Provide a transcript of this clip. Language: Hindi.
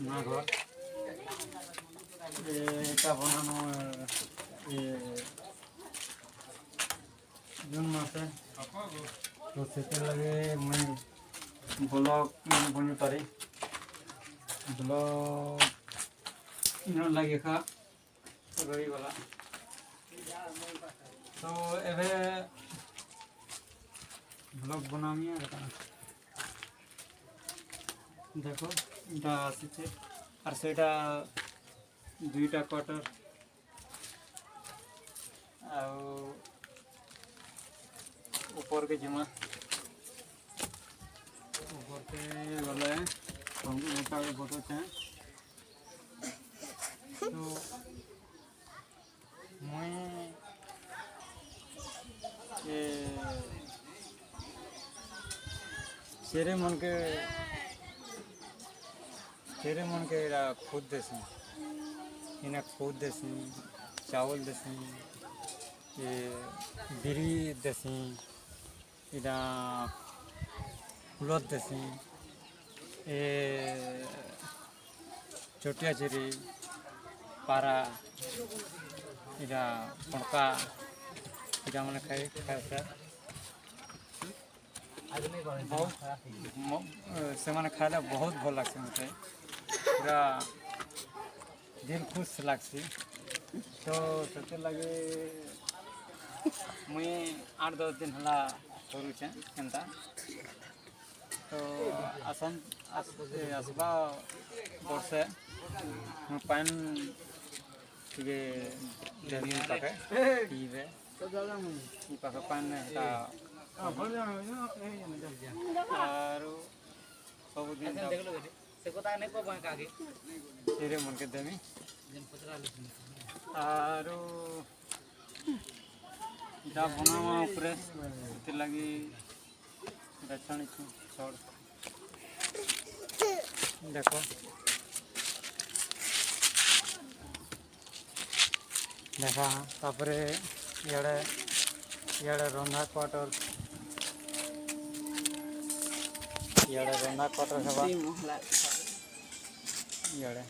না ঘর এটা বানানো জুন মাসে তো সেটার লাগে মুই ব্লগ বনি পারি ব্লগ ইন লাগে খা রবিবালা তো এবে ব্লগ বনামি দেখো এটা আসছে আর সেটা দুইটা কোয়ার্টার ଆଉ ऊपर के जमा ऊपर के गले मोटा फोटो चाहे तो मुई चेरे मन के खुद देसी इन्हें खुद देसी चावल देसी ये बिरी देसी इधर कुलत देसी ये चोटिया चेरी पारा इधर पणका इधर मैंने खाए सर बहुत से मैंने खाए बहुत भल लगे मत पूरा दिल खुश लग्सी तो से लगे मुई 8-10 दिन हला करुचे केनता तो आसबा वर्षे पान टे देवी पाखे पीबे पाखे पान सबुदिन तेरे मन के देवी आरो इटा बनावा उपरे ते लगी छाणी छड़ देखो देखा तापरे इड़े रंधा क्वार्टर हेबा इड़े